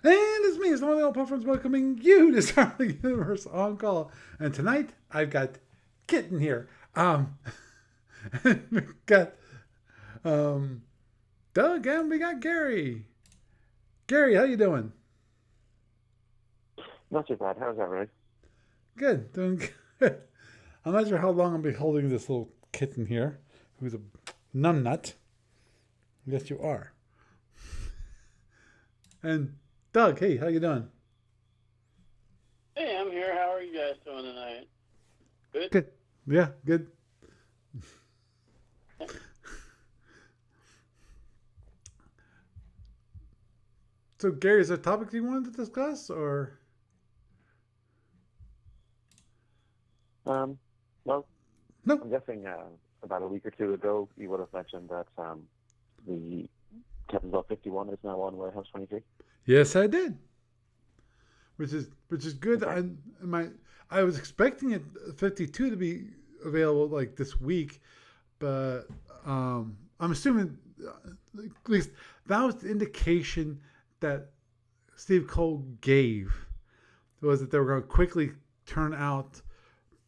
And it's me, it's the one of the Puffins welcoming you to Starling Universe on call. And tonight I've got Kitten here. We've got Doug and we got Gary. Gary, how you doing? Not too bad. How's that, right? Good, doing good. I'm not sure how long I'll be holding this little kitten here, who's a numbnut. Yes, you are. And Doug, hey, how you doing? Hey, I'm here. How are you guys doing tonight? Good? Good. Yeah, good. So, Gary, is there a topic you wanted to discuss, or Um, well, no? I'm guessing about a week or two ago, you would have mentioned that the Kettlebell 51 is now on Warehouse 23. Yes, I did. Which is good. Okay. I was expecting it 52 to be available like this week, but I'm assuming at least that was the indication that Steve Cole gave was that they were going to quickly turn out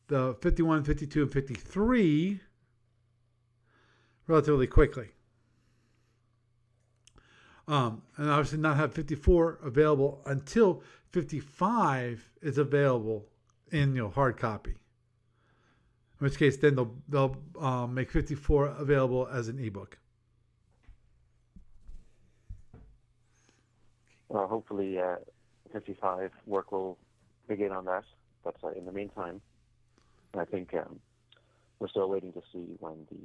the 51, 52, and 53 relatively quickly. And obviously not have 54 available until 55 is available in hard copy. In which case, then they'll make 54 available as an ebook. Well, hopefully 55 work will begin on that. But in the meantime, I think we're still waiting to see when the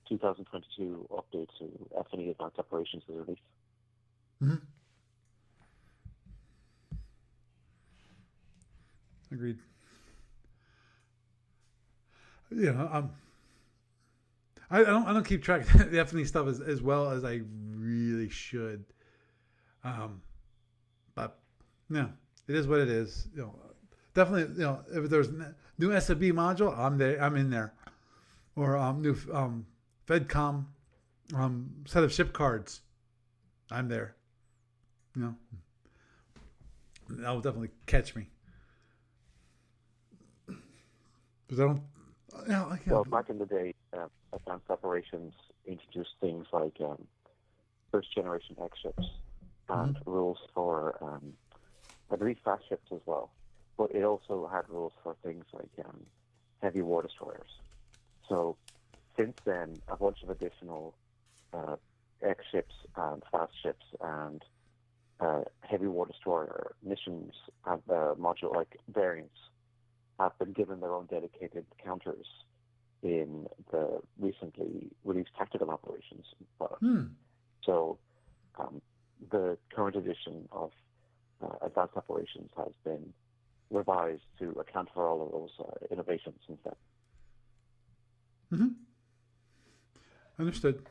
2022 update to F&E Advanced Operations is released. Mm-hmm. Agreed. I don't keep track of the F&E stuff as well as I really should. But yeah, it is what it is. Definitely. If there's new SFB module, I'm there. I'm in there. Or new FedCom set of ship cards, I'm there. That will definitely catch me. Because I don't. I can't. Well, back in the day, Advanced Operations introduced things like first generation X ships and rules for, I believe, fast ships as well. But it also had rules for things like heavy war destroyers. So since then, a bunch of additional X ships and fast ships and heavy war destroyer missions have module like variants have been given their own dedicated counters in the recently released tactical operations product. So the current edition of Advanced Operations has been revised to account for all of those innovations since then. Mm-hmm. Understood.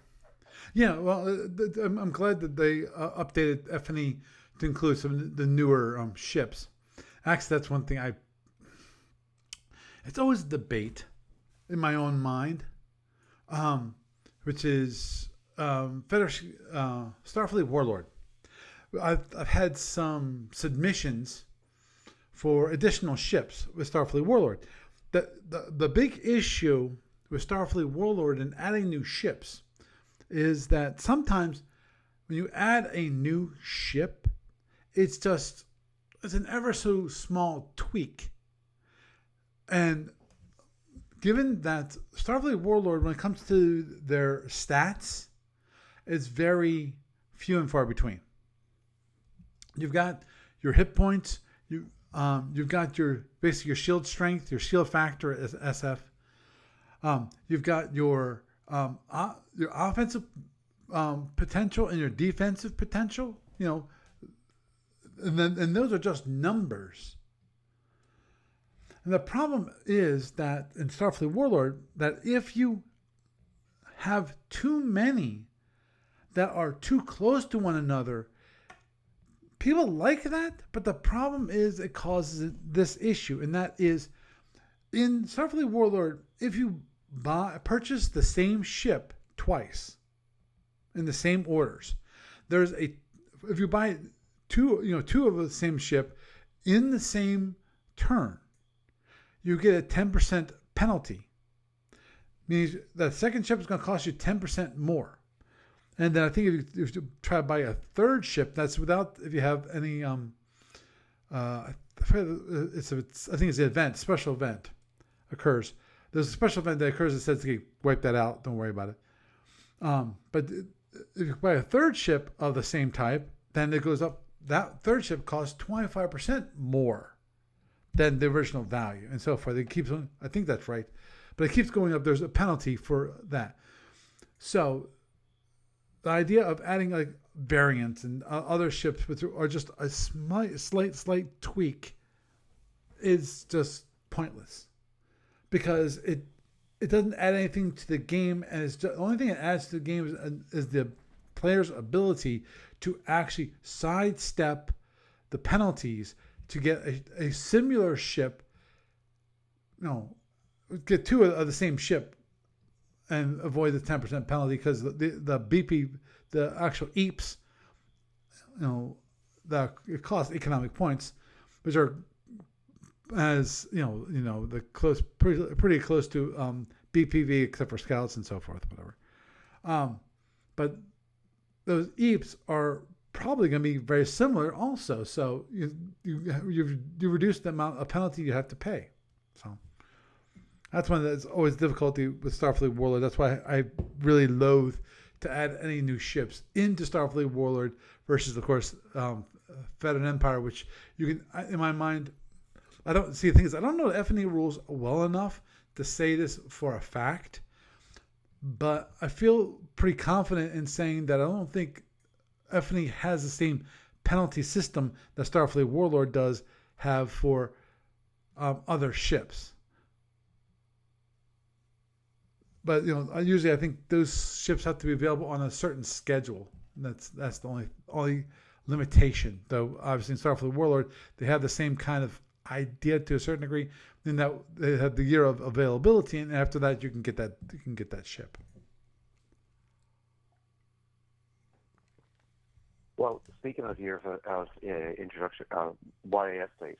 Yeah, well, I'm glad that they updated F&E to include some of the newer ships. Actually, that's one thing it's always a debate in my own mind, which is Starfleet Warlord. I've had some submissions for additional ships with Starfleet Warlord. The big issue with Starfleet Warlord and adding new ships is that sometimes when you add a new ship, it's an ever so small tweak. And given that Starfleet Warlord, when it comes to their stats, is very few and far between. You've got your hit points. You've got basically your shield strength, your shield factor as SF. You've got your offensive potential and your defensive potential. And those are just numbers. And the problem is that in Starfleet Warlord, that if you have too many that are too close to one another, people like that, but the problem is it causes this issue, and that is in Starfleet Warlord, if you purchase the same ship twice in the same orders, if you buy two of the same ship in the same turn, you get a 10% penalty. Means that second ship is going to cost you 10% more. And then I think if you try to buy a third ship, that's without, if you have any I think it's the event, special event occurs. There's a special event that occurs that says, okay, wipe that out, don't worry about it. But if you buy a third ship of the same type, then it goes up. That third ship costs 25% more than the original value, and so forth. It keeps on, I think that's right, but it keeps going up. There's a penalty for that. So the idea of adding like variants and other ships or just a slight tweak is just pointless, because it doesn't add anything to the game, and it's just, the only thing it adds to the game is the player's ability to actually sidestep the penalties to get a similar ship. Get two of the same ship and avoid the 10% penalty, because the BP, the actual EAPs, it costs economic points, which are the pretty close to BPV, except for scouts and so forth, whatever. But those EAPs are probably going to be very similar also. So you reduce the amount of penalty you have to pay. So that's one that's always difficulty with Starfleet Warlord. That's why I really loathe to add any new ships into Starfleet Warlord versus, of course, Fed and Empire, which you can, in my mind, I don't see things. I don't know the F&E rules well enough to say this for a fact, but I feel pretty confident in saying that I don't think F&E has the same penalty system that Starfleet Warlord does have for other ships. But usually I think those ships have to be available on a certain schedule. That's the only limitation. Though obviously in Starfleet Warlord they have the same kind of idea to a certain degree, in that they have the year of availability, and after that you can get that ship. Well, speaking of years of introduction, YAS days,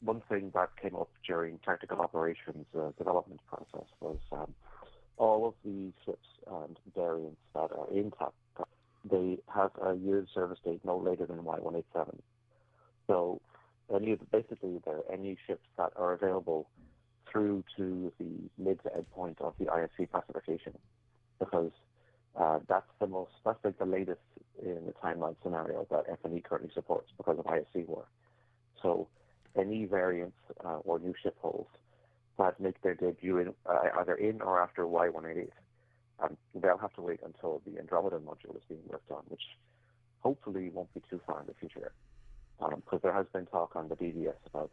one thing that came up during tactical operations development process was all of the ships and variants that are in TAC, they have a year's service date no later than Y187. So basically there are any ships that are available through to the mid to end point of the ISC classification, because that's like the latest in the timeline scenario that F&E currently supports because of ISC war. So any variants or new ship holes that make their debut either in or after Y188, they'll have to wait until the Andromedan module is being worked on, which hopefully won't be too far in the future. Because there has been talk on the DDS about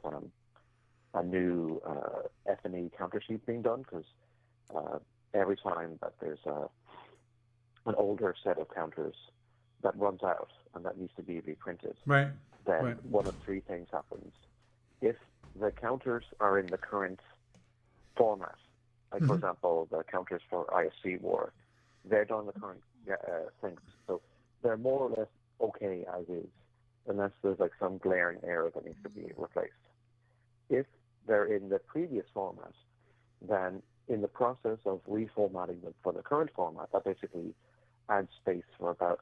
a new F&E counter sheet being done, because every time that there's an older set of counters that runs out and that needs to be reprinted, then one of three things happens. If the counters are in the current format, like for example the counters for ISC War, they're done the current things, so they're more or less okay as is, unless there's like some glaring error that needs to be replaced. If they're in the previous format, then in the process of reformatting them for the current format, that basically adds space for about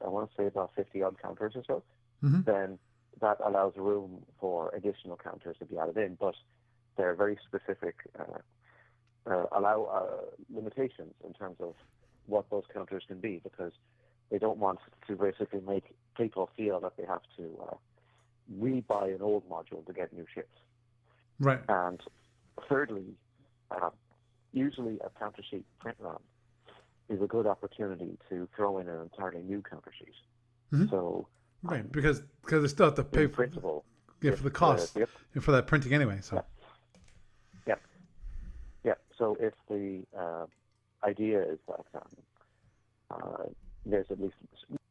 50 odd counters or so. Then that allows room for additional counters to be added in, but they're very specific, allow limitations in terms of what those counters can be, because they don't want to basically make people feel that they have to rebuy an old module to get new ships. Right. And thirdly, usually a counter sheet print run is a good opportunity to throw in an entirely new counter sheet. So because they still have to pay for the cost and for that printing anyway. So So if the idea is that there's at least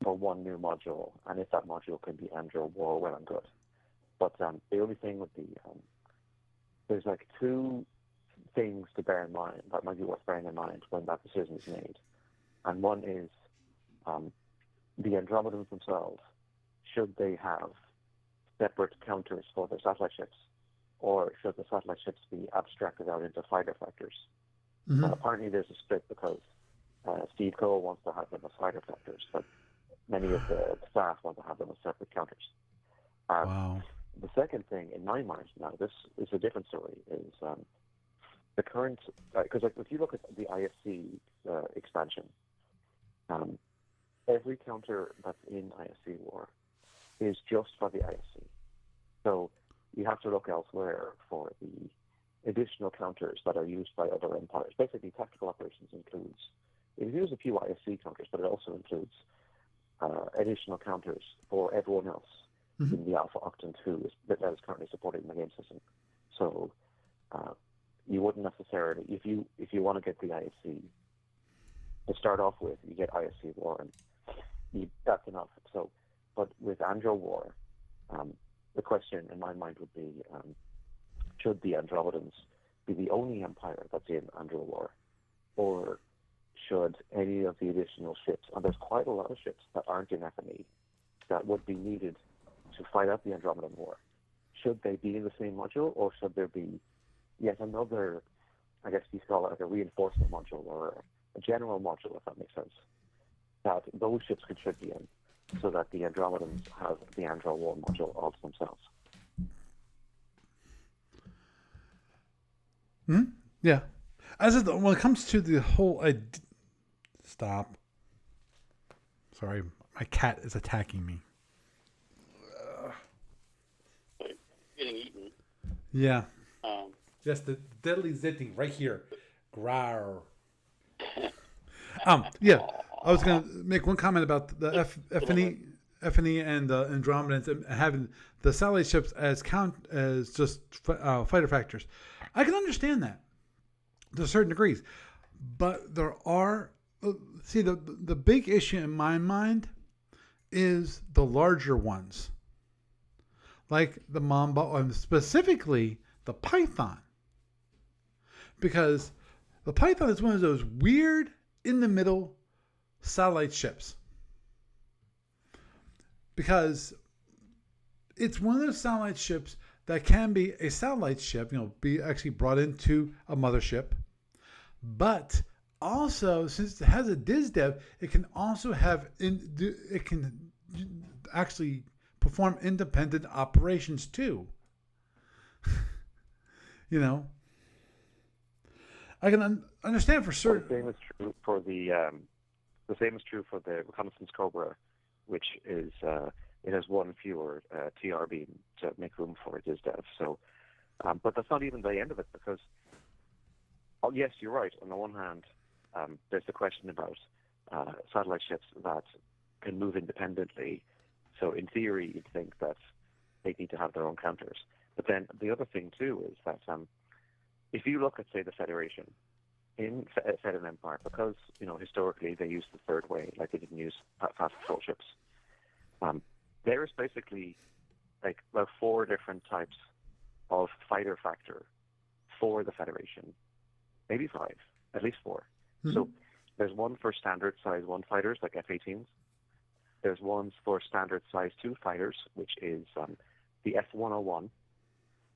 for one new module, and if that module can be Andro War, well and good. But the only thing would be there's like two things to bear in mind that might be worth bearing in mind when that decision is made. And one is the Andromedans themselves should they have separate counters for their satellite ships, or should the satellite ships be abstracted out into fighter factors? Apparently there's a split because Steve Cole wants to have them as fighter factors, but many of the staff want to have them as separate counters. Wow. The second thing in my mind, now this is a different story, is the current, because if you look at the IFC expansion, every counter that's in IFC War is just for the IFC. So you have to look elsewhere for the additional counters that are used by other empires. Basically, tactical operations includes, it includes a few IFC counters, but it also includes additional counters for everyone else in the Alpha Octant that is currently supported in the game system. So you wouldn't necessarily, if you want to get the IFC to start off with, you get IFC War, and that's enough. So, but with Andro War, the question in my mind would be, should the Andromedans be the only empire that's in Andro War, or should any of the additional ships, and there's quite a lot of ships that aren't in FNE that would be needed to fight out the Andromedan War, should they be in the same module, or should there be yet another, I guess you could call it like a reinforcement module or a general module, if that makes sense, that those ships should be in, so that the Andromedans have the Andro War module all to themselves? Yeah. When it comes to the whole stop. Sorry, my cat is attacking me. Getting eaten. Yeah. Yes, the deadly zitting right here. Growl. Yeah. I was gonna make one comment about the FNE and the Andromedans and having the satellite ships as just fighter factors. I can understand that to certain degrees, but there are the big issue in my mind is the larger ones, like the Mamba and specifically the Python, because the Python is one of those weird in the middle satellite ships, because it's one of those satellite ships that can be a satellite ship, be actually brought into a mothership, but also, since it has a DizDev, it can also it can actually perform independent operations too. I can understand for certain. The same is true for the same is true for the Reconnaissance Cobra, which is it has one fewer TR beam to make room for it DizDev. So, but that's not even the end of it, because yes, you're right. On the one hand, there's the question about satellite ships that can move independently. So in theory, you'd think that they need to have their own counters. But then the other thing too is that if you look at, say, the Federation in Fed Empire, because historically they used the third way, like they didn't use fast patrol ships. There is basically like about 4 different types of fighter factor for the Federation, maybe 5, at least 4. So there's one for standard size 1 fighters like F-18s. There's ones for standard size 2 fighters, which is the F-101.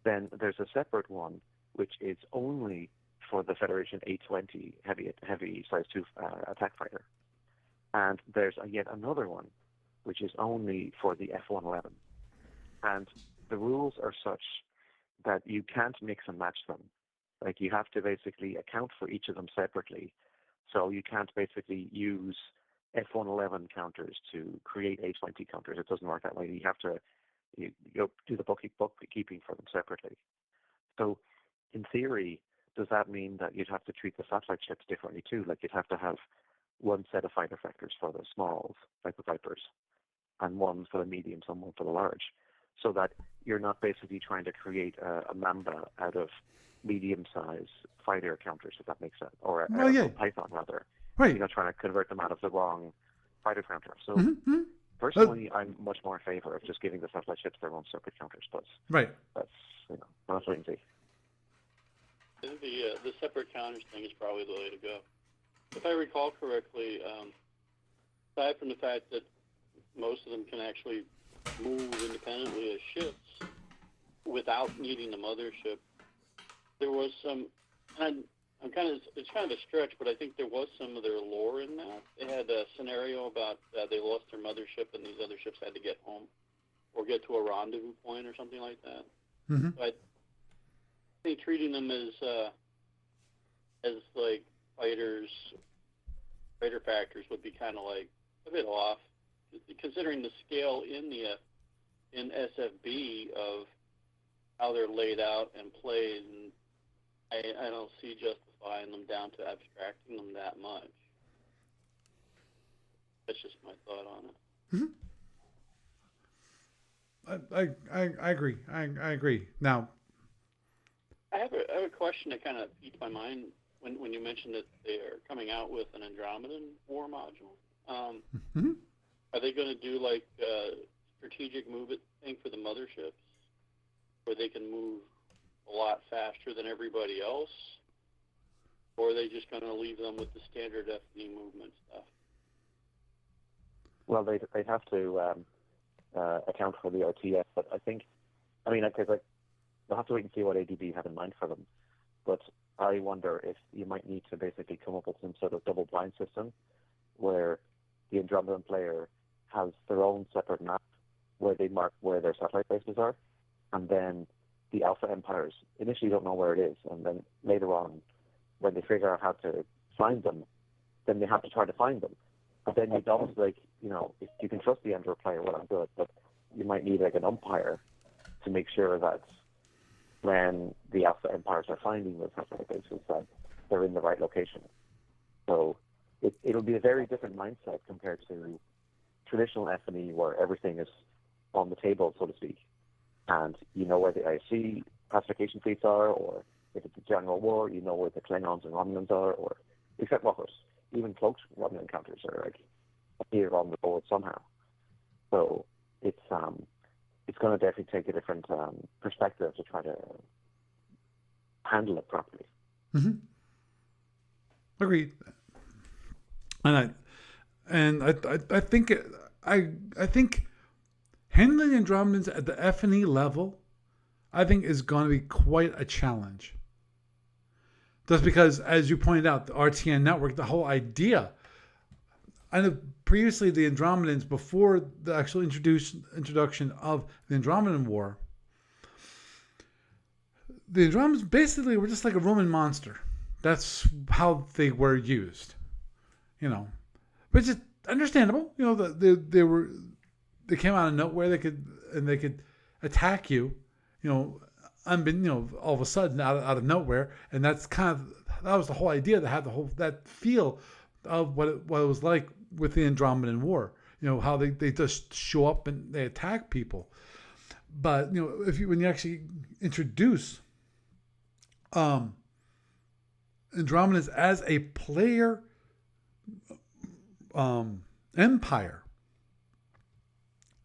Then there's a separate one which is only for the Federation A-20 heavy size 2 attack fighter. And there's yet another one which is only for the F-111. And the rules are such that you can't mix and match them. Like, you have to basically account for each of them separately. So you can't basically use F-111 counters to create A-20 counters. It doesn't work that way. You have to do the bookkeeping for them separately. So in theory, does that mean that you'd have to treat the satellite ships differently too? Like, you'd have to have one set of fighter factors for the smalls, like the Vipers, and one for the mediums and one for the large, so that you're not basically trying to create a Mamba out of medium-sized fighter counters, if that makes sense, or a Python, rather. Right. You're not trying to convert them out of the wrong fighter counter. So personally, I'm much more in favor of just giving the satellite ships their own circuit counters, but that's wait and see. I think the separate counters thing is probably the way to go. If I recall correctly, aside from the fact that most of them can actually move independently as ships without needing the mothership. There was some, and it's kind of a stretch, but I think there was some of their lore in that. They had a scenario about they lost their mothership and these other ships had to get home or get to a rendezvous point or something like that. Mm-hmm. But I think treating them as like fighter factors would be kind of like a bit off, considering the scale in SFB of how they're laid out and played. And I don't see justifying them down to abstracting them that much. That's just my thought on it. Mm-hmm. I agree. I agree. Now, I have a question that kind of piqued my mind when you mentioned that they are coming out with an Andromedan War module. mm-hmm. Are they going to do like a strategic move thing for the motherships, where they can move a lot faster than everybody else, or are they just going to leave them with the standard FD movement stuff? Well, they'd have to account for the RTS, but because they'll have to wait and see what ADB have in mind for them. But I wonder if you might need to basically come up with some sort of double blind system where the Andromedan player has their own separate map where they mark where their satellite bases are, and then the Alpha Empires initially don't know where it is, and then later on, when they figure out how to find them, then they have to try to find them. But then you'd almost if you can trust the Andro player, well, I'm good, but you might need like an umpire to make sure that when the Alpha Empires are finding those satellite bases, that they're in the right location. So it'll be a very different mindset compared to traditional F&E, where everything is on the table, so to speak, and you know where the IFC classification fleets are, or if it's a general war, you know where the Klingons and Romulans are, or except Rockers, even cloaked Romulan encounters are like appear on the board somehow. So it's going to definitely take a different perspective to try to handle it properly. Mm-hmm. Agreed. And I think handling Andromedans at the F&E level, I think, is going to be quite a challenge. Just because, as you pointed out, the RTN network, the whole idea. I know previously the Andromedans, before the actual introduction of the Andromedan War, the Andromedans basically were just like a Roman monster. That's how they were used, which is understandable. They came out of nowhere. They could attack you, all of a sudden out of nowhere, and that was the whole idea. That had that feel of what it was like with the Andromedan War. How they just show up and they attack people. But when you actually introduce Andromedans as a player empire,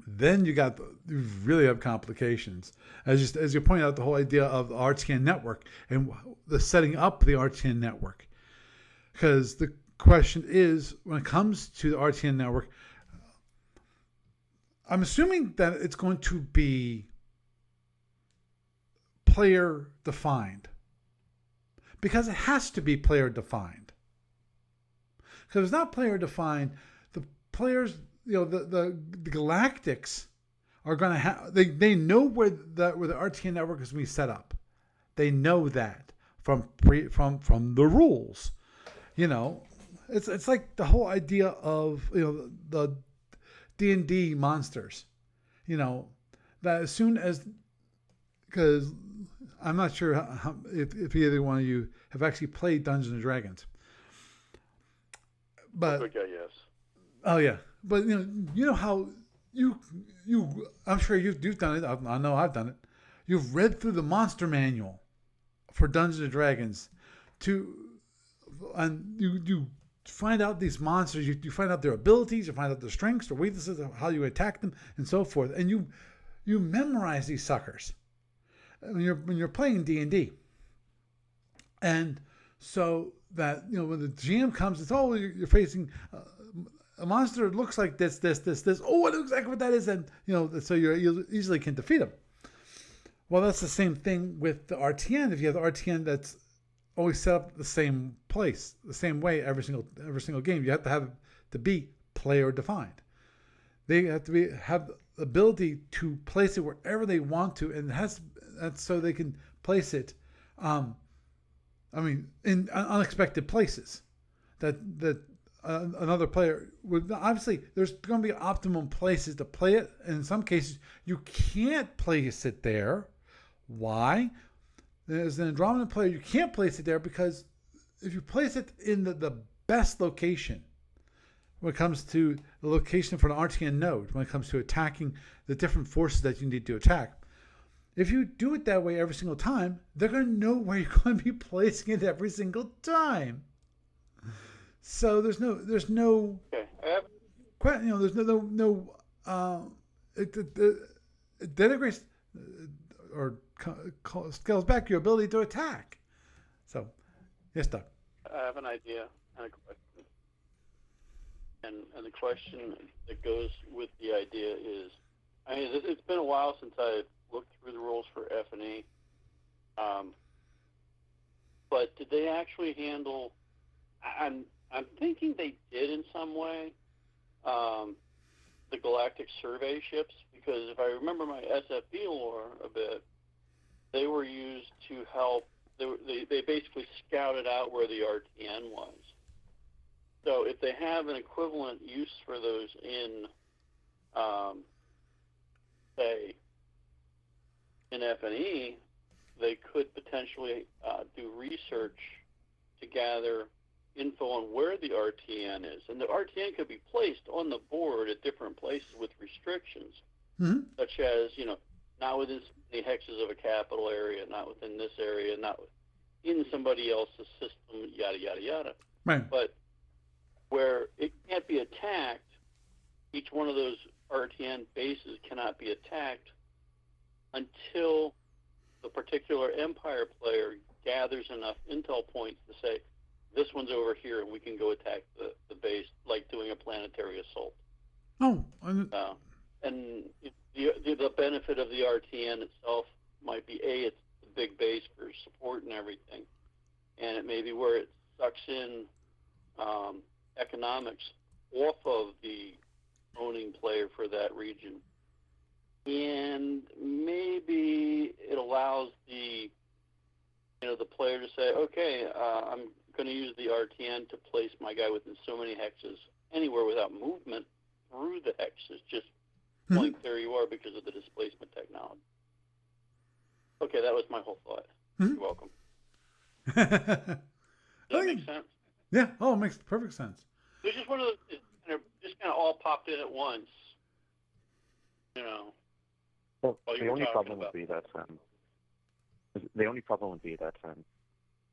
then you really have complications. As you point out, the whole idea of the RTN network and the setting up the RTN network. Because the question is, when it comes to the RTN network, I'm assuming that it's going to be player defined. Because it has to be player defined. Because if it's not player defined, the players, the Galactics are going to have. They know where the RTN network is going to be set up. They know that from the rules. It's like the whole idea of the D&D monsters. That as soon as, because I'm not sure if either one of you have actually played Dungeons and Dragons. But yes. Oh yeah, but how I'm sure you've done it. I know I've done it. You've read through the monster manual for Dungeons and Dragons, and you find out these monsters. You find out their abilities. You find out their strengths, their weaknesses, how you attack them, and so forth. And you memorize these suckers when you're playing D&D. And so that when the GM comes, it's you're facing a monster looks like this. Oh, I know exactly what that is, and so you easily can defeat them. Well, that's the same thing with the RTN. If you have the RTN that's always set up the same place, the same way every single game, you have to have to be player defined. They have to have the ability to place it wherever they want to, and that's so they can place it. In unexpected places. That another player would obviously. There's going to be optimum places to play it, and in some cases you can't place it there. Why? As an Andromedan player, you can't place it there because if you place it in the best location, when it comes to the location for an RTN node, when it comes to attacking the different forces that you need to attack, if you do it that way every single time, they're going to know where you're going to be placing it every single time. So there's no there's no it denigrates or scales back your ability to attack. So, yes, Doug. I have an idea and a question. And the question that goes with the idea is, it's been a while since I've looked through the rules for F&E. But did they actually handle? I'm thinking they did in some way. The galactic survey ships, because if I remember my SFU lore a bit, they were used to help. They basically scouted out where the RTN was. So if they have an equivalent use for those in, say, in F&E, they could potentially do research to gather info on where the RTN is. And the RTN could be placed on the board at different places with restrictions, such as, not within the hexes of a capital area, not within this area, not in somebody else's system, yada, yada, yada. Right. But where it can't be attacked, each one of those RTN bases cannot be attacked until the particular Empire player gathers enough intel points to say, this one's over here and we can go attack the base, like doing a planetary assault. Oh. And the benefit of the RTN itself might be, it's a big base for support and everything. And it may be where it sucks in economics off of the owning player for that region. And maybe it allows the player to say, okay, I'm going to use the RTN to place my guy within so many hexes anywhere without movement through the hexes. Just point, there you are, because of the displacement technology. Okay, that was my whole thought. You're welcome. Does that make sense? Yeah. Oh, it makes perfect sense. It's just one of those, just kind of all popped in at once. Well, the only problem would be that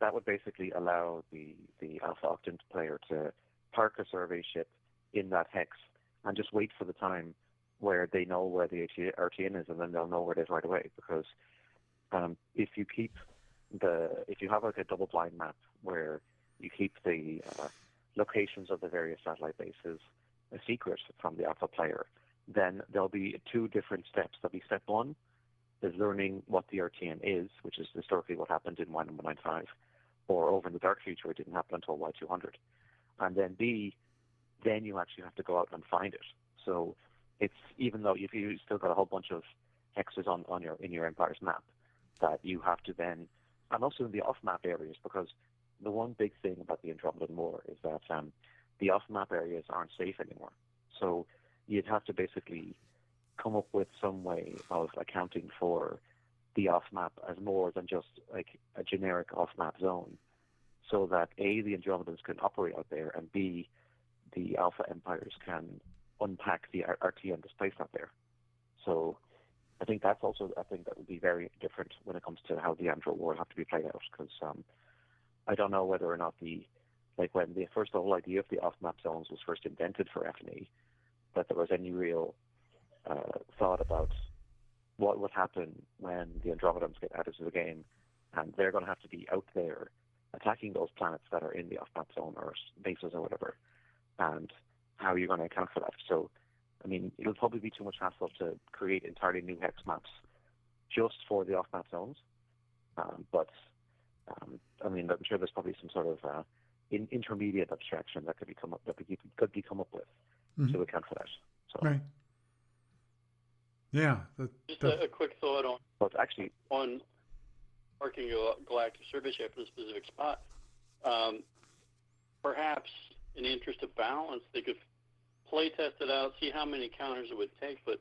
that would basically allow the Alpha Octant player to park a survey ship in that hex and just wait for the time where they know where the RTN is, and then they'll know where it is right away. Because if you have like a double blind map where you keep the locations of the various satellite bases a secret from the Alpha player, then there'll be two different steps. There'll be step one is learning what the RTN is, which is historically what happened in Y195, or over in the dark future it didn't happen until Y200. And then B, then you actually have to go out and find it. So it's, even though if you still got a whole bunch of hexes in your Empire's map, that you have to then, and also in the off-map areas, because the one big thing about the Andromedan War is that the off-map areas aren't safe anymore. So you'd have to basically come up with some way of accounting for the off-map as more than just like a generic off-map zone, so that A, the Andromedans can operate out there, and B, the Alpha Empires can unpack the RTN that's placed out there. So I think that's also a thing that would be very different when it comes to how the Andro War will have to be played out, because I don't know whether or not when the whole idea of the off-map zones was first invented for F&E, that there was any real thought about what would happen when the Andromedans get added to the game, and they're going to have to be out there attacking those planets that are in the off-map zone or bases or whatever. And how are you going to account for that? So, I mean, it'll probably be too much hassle to create entirely new hex maps just for the off-map zones. But I mean, I'm sure there's probably some sort of intermediate abstraction that could be come up with to account for that. So, Right. Yeah. Just a quick thought on on marking a galactic survey ship in a specific spot. Perhaps in the interest of balance, they could play test it out, see how many counters it would take, but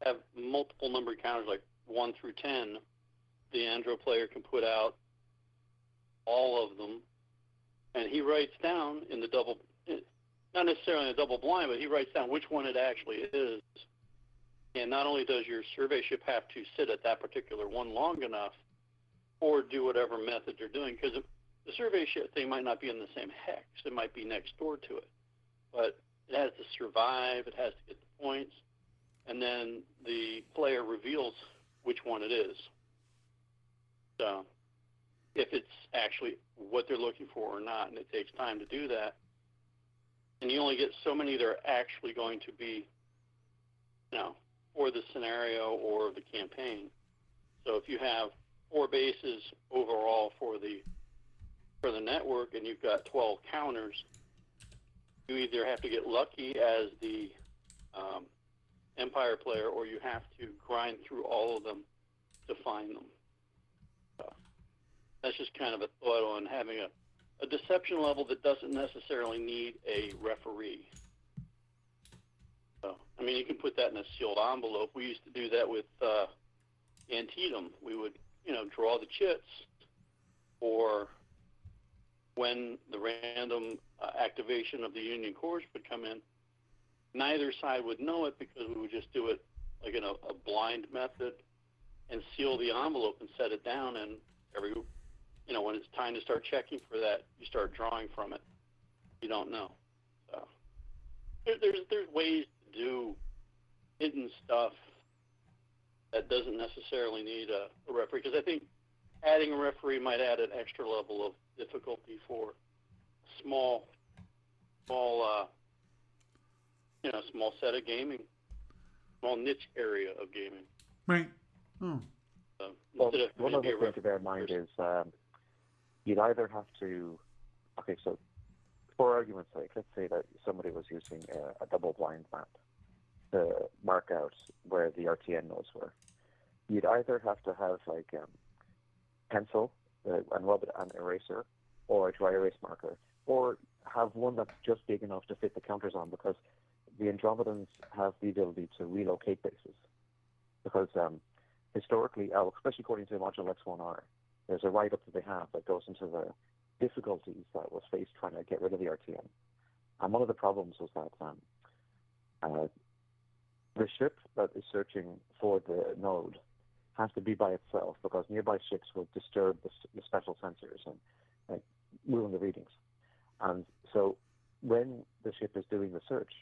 have multiple number counters, like 1 through 10. The Andro player can put out all of them, and he writes down in the double, not necessarily in a double blind, but he writes down which one it actually is. And not only does your survey ship have to sit at that particular one long enough, or do whatever method you're doing, because the survey ship thing might not be in the same hex. It might be next door to it. But it has to survive, it has to get the points, and then the player reveals which one it is. So if it's actually what they're looking for or not, and it takes time to do that, and you only get so many that are actually going to be, for the scenario or the campaign. So if you have 4 bases overall for the network and you've got 12 counters, you either have to get lucky as the Empire player, or you have to grind through all of them to find them. So that's just kind of a thought on having a deception level that doesn't necessarily need a referee. So, I mean, you can put that in a sealed envelope. We used to do that with Antietam. We would, draw the chits, or when the random activation of the Union cores would come in, neither side would know it because we would just do it like in a blind method and seal the envelope and set it down. And when it's time to start checking for that, you start drawing from it. You don't know. So there's ways to do hidden stuff that doesn't necessarily need a referee, because I think adding a referee might add an extra level of difficulty for small set of gaming, small niche area of gaming. Right. Oh. Well, one other thing to bear in mind is you'd either have to, so for argument's sake, let's say that somebody was using a double blind map to mark out where the RTN nodes were. You'd either have to have like pencil and rubber and eraser, or a dry erase marker, or have one that's just big enough to fit the counters on, because the Andromedans have the ability to relocate bases. Because historically, especially according to Module X1R, there's a write-up that they have that goes into the difficulties that was faced trying to get rid of the RTN. And one of the problems was that the ship that is searching for the node has to be by itself, because nearby ships will disturb the special sensors and ruin the readings. And so when the ship is doing the search,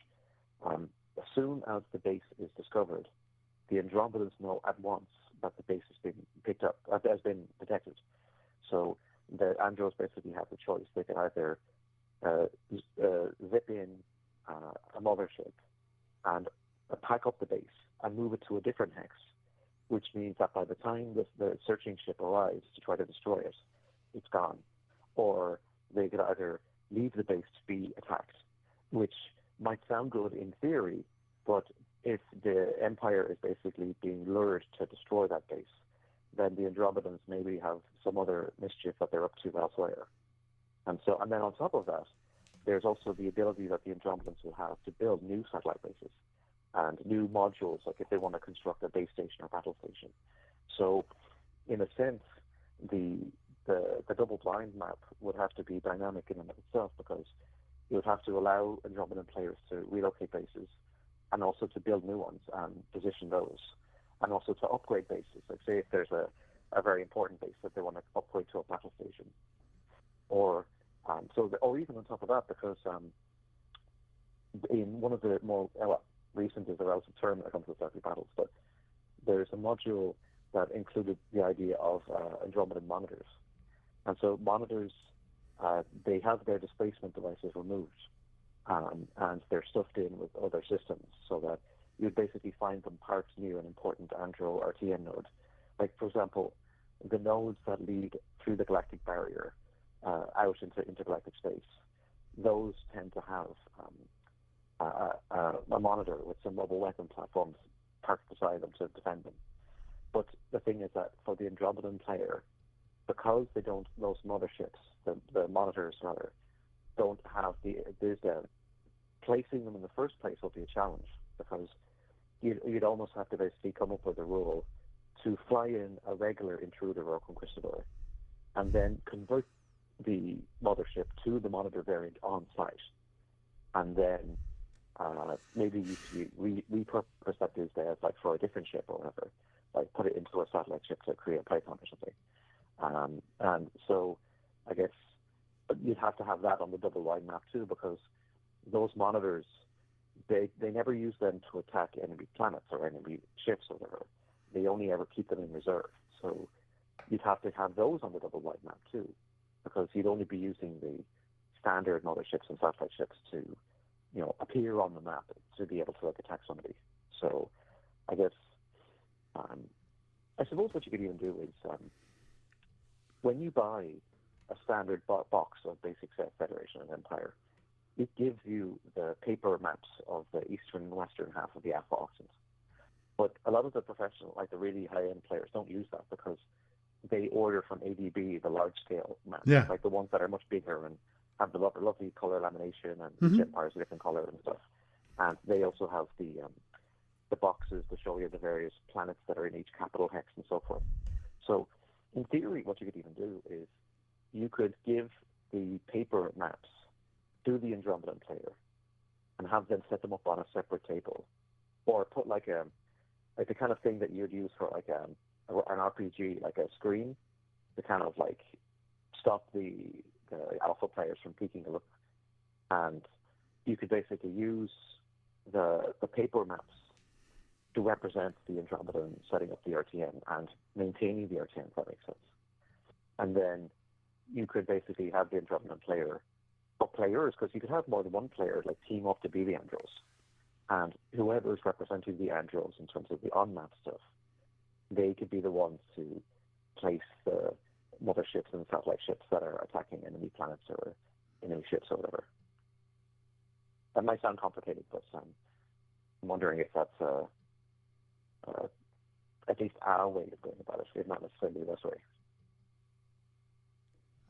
as soon as the base is discovered, the Andromedans know at once that the base has been picked up, has been detected. So the Andros basically have the choice. They can either zip in a mothership and pack up the base and move it to a different hex, which means that by the time the searching ship arrives to try to destroy it, it's gone. Or they could either leave the base to be attacked, which might sound good in theory, but if the Empire is basically being lured to destroy that base, then the Andromedans maybe have some other mischief that they're up to elsewhere. And then on top of that, there's also the ability that the Andromedans will have to build new satellite bases and new modules, like if they want to construct a base station or battle station. So, in a sense, the double blind map would have to be dynamic in and of itself, because it would have to allow Andromedan players to relocate bases and also to build new ones and position those, and also to upgrade bases. Like say if there's a very important base that they want to upgrade to a battle station, or even on top of that, because in one of the more recent is a relative term when it comes to satellite battles, but there's a module that included the idea of Andromedan monitors. And so monitors, they have their displacement devices removed. and they're stuffed in with other systems so that you'd basically find them parked near an important Andro RTN node. Like, for example, the nodes that lead through the galactic barrier out into intergalactic space, those tend to have a monitor with some mobile weapon platforms parked beside them to defend them. But the thing is that for the Andromedan player, because they don't, those motherships, the monitors rather, don't have the placing them in the first place will be a challenge, because you'd almost have to basically come up with a rule to fly in a regular intruder or conquistador and then convert the mothership to the monitor variant on site, and then maybe repurpose that as like for a different ship or whatever, like put it into a satellite ship to create a Python or something. And so I guess you'd have to have that on the double wide map too, because those monitors, they never use them to attack enemy planets or enemy ships or whatever. They only ever keep them in reserve. So you'd have to have those on the double wide map too, because you'd only be using the standard motherships and satellite ships to, appear on the map to be able to attack somebody. So I guess, I suppose what you could even do is, when you buy a standard box of basic set Federation and Empire, it gives you the paper maps of the eastern and western half of the Alpha Octans. But a lot of the professional, like the really high-end players, don't use that because they order from ADB the large-scale maps, like the ones that are much bigger and have the lovely color lamination, and each empire is a different color and stuff. And they also have the boxes to show you the various planets that are in each capital hex and so forth. So in theory, what you could even do is you could give the paper maps to the Andromedan player and have them set them up on a separate table, or put like the kind of thing that you'd use for like an RPG, like a screen to kind of like stop the alpha players from peeking a look. And you could basically use the paper maps to represent the Andromedan setting up the RTN and maintaining the RTN, if that makes sense. And then you could basically have the Andromedan player, or players, because you could have more than one player, like team up to be the Andros. And whoever is representing the Andros in terms of the on-map stuff, they could be the ones to place the motherships and satellite ships that are attacking enemy planets or enemy ships or whatever. That might sound complicated, but I'm wondering if that's at least our way of going about it, if not necessarily the best way.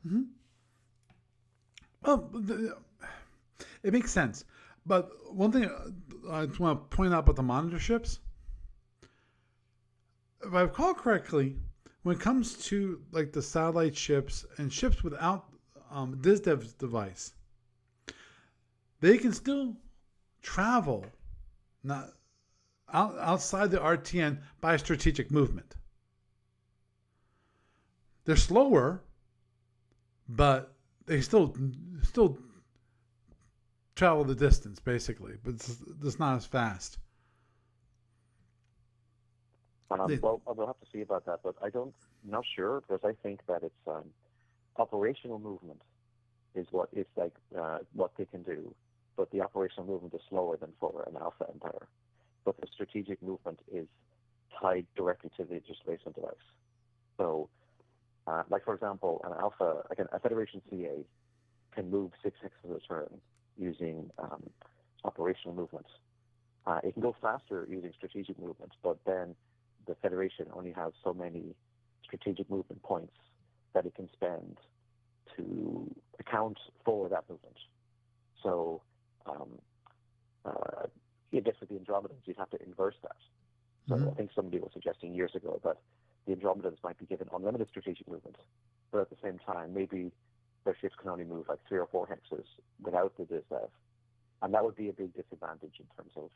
Mm-hmm. Well, it makes sense. But one thing I just want to point out about the monitor ships, if I recall correctly, when it comes to like the satellite ships and ships without DizDev's device, they can still travel not outside the RTN by strategic movement. They're slower, but they still travel the distance, basically, but it's not as fast. Well, we'll have to see about that, but I'm not sure, because I think that it's operational movement is what it's like, what they can do, but the operational movement is slower than for an Alpha Empire. But the strategic movement is tied directly to the displacement device. So, like for example, an Alpha, like a Federation CA, can move 6 hexes a turn using operational movement. It can go faster using strategic movement, but then the Federation only has so many strategic movement points that it can spend to account for that movement. So, I guess with the Andromedans, you'd have to inverse that. So I think somebody was suggesting years ago that the Andromedans might be given unlimited strategic movement, but at the same time, maybe their ships can only move like 3 or 4 hexes without the DizDev. And that would be a big disadvantage in terms of,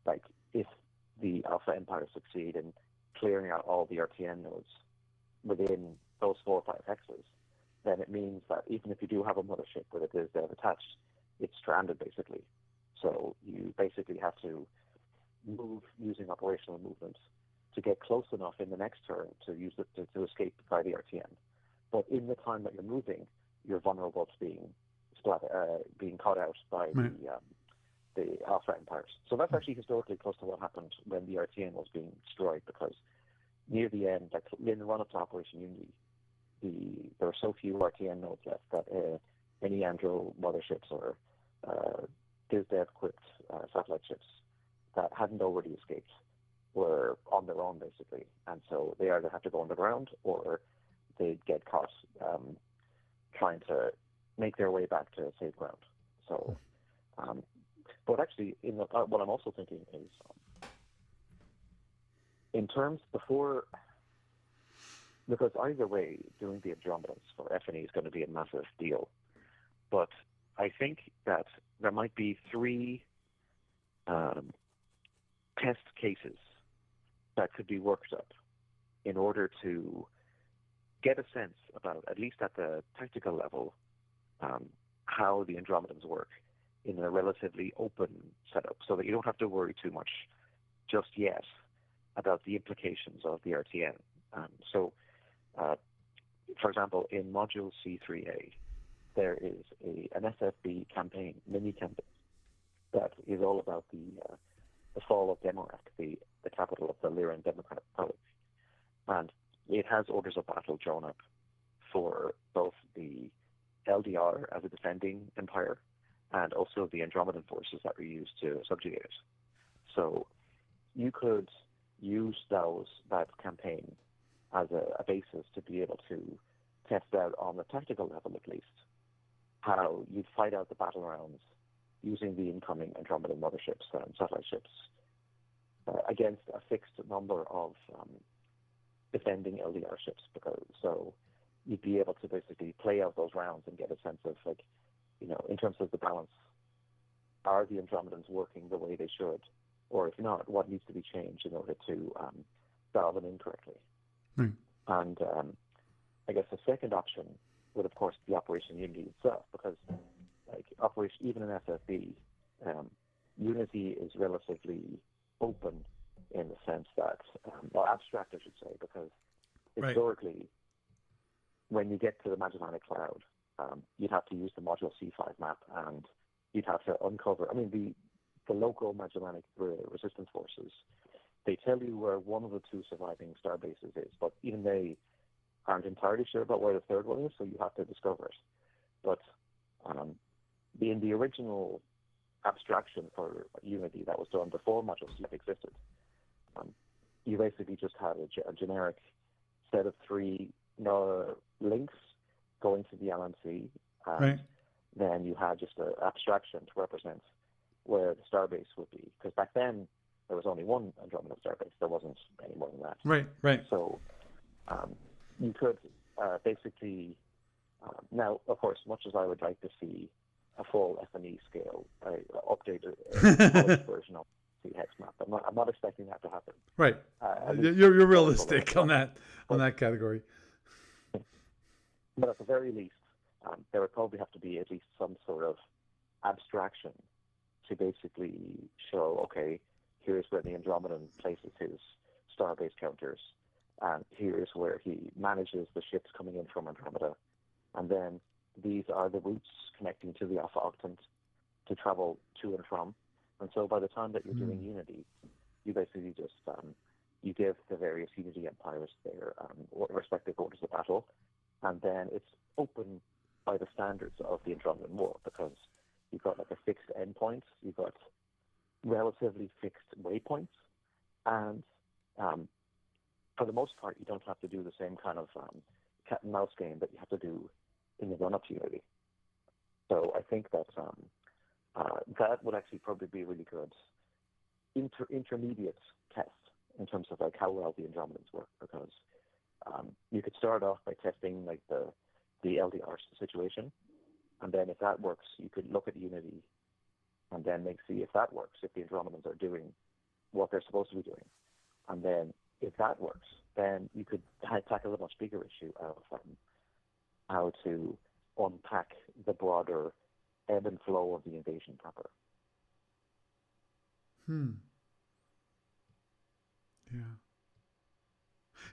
like, if the Alpha Empire succeed in clearing out all the RTN nodes within those 4 or 5 hexes, then it means that even if you do have a mothership with a DizDev attached, it's stranded basically. So you basically have to move using operational movement to get close enough in the next turn to use it to escape by the RTN. But in the time that you're moving, you're vulnerable to being being caught out by Right. the Alpha empires. So that's actually historically close to what happened when the RTN was being destroyed, because near the end, like in the run-up to Operation Unity, there were so few RTN nodes left that any Andro motherships or BizDev-equipped satellite ships that hadn't already escaped were on their own, basically. And so they either had to go underground or they'd get caught trying to make their way back to safe ground. So, but actually, what I'm also thinking is, in terms before, because either way, doing the Andromedans for FNE is going to be a massive deal. But I think that there might be 3 test cases that could be worked up in order to get a sense about, at least at the tactical level, how the Andromedans work in a relatively open setup, so that you don't have to worry too much just yet about the implications of the RTN. For example, in Module C3A, there is an SFB campaign, mini campaign, that is all about the fall of Demorak, the capital of the Lyran Democratic Republic. And it has orders of battle drawn up for both the LDR as a defending empire and also the Andromedan forces that were used to subjugate it. So you could use that campaign as a basis to be able to test out on the tactical level, at least, how you'd fight out the battle rounds using the incoming Andromedan motherships and satellite ships against a fixed number of defending LDR ships. So you'd be able to basically play out those rounds and get a sense of, like, in terms of the balance, are the Andromedans working the way they should? Or if not, what needs to be changed in order to dial them in correctly? Right. And I guess the second option would, of course, be Operation Unity itself, because even in SFB, Unity is relatively open in the sense that, well, abstract, I should say, because historically, when you get to the Magellanic Cloud, you'd have to use the Module C5 map, and you'd have to uncover, the local Magellanic resistance forces, they tell you where one of the 2 surviving star bases is, but even they aren't entirely sure about where the third one is, so you have to discover it. But in the original abstraction for Unity that was done before Module C existed, you basically just had a generic set of 3 links going to the LMC, and then you had just an abstraction to represent where the starbase would be, because back then there was only one Andromeda starbase. There wasn't any more than that. Right. So you could basically now, of course, much as I would like to see a full FNE scale updated polished version of the hex map, I'm not expecting that to happen. Right. You're realistic on that category. But at the very least, there would probably have to be at least some sort of abstraction to basically show, okay, here's where the Andromedan places his starbase counters, and here's where he manages the ships coming in from Andromeda, and then these are the routes connecting to the Alpha Octant to travel to and from. And so by the time that you're doing Unity, you basically just you give the various Unity empires their respective orders of battle, and then it's open by the standards of the Andromedan War, because you've got like a fixed endpoint, you've got relatively fixed waypoints, and for the most part, you don't have to do the same kind of cat and mouse game that you have to do in the run-up to Unity. So I think that that would actually probably be a really good intermediate test in terms of like how well the Andromedans work, because you could start off by testing like the LDR situation, and then if that works, you could look at Unity and then see if that works, if the Andromedans are doing what they're supposed to be doing. And then if that works, then you could tackle a much bigger issue of how to unpack the broader ebb and flow of the invasion proper.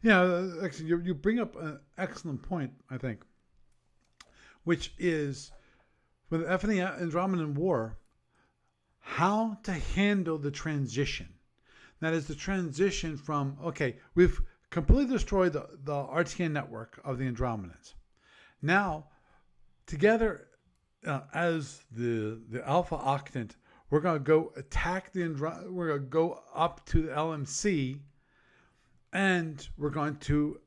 Yeah, actually, you bring up an excellent point, I think, which is with after the Andromedan War, how to handle the transition. That is the transition from, okay, we've completely destroyed the RTN network of the Andromedans. Now, together as the Alpha Octant, we're going to go attack we're going to go up to the LMC, and we're going to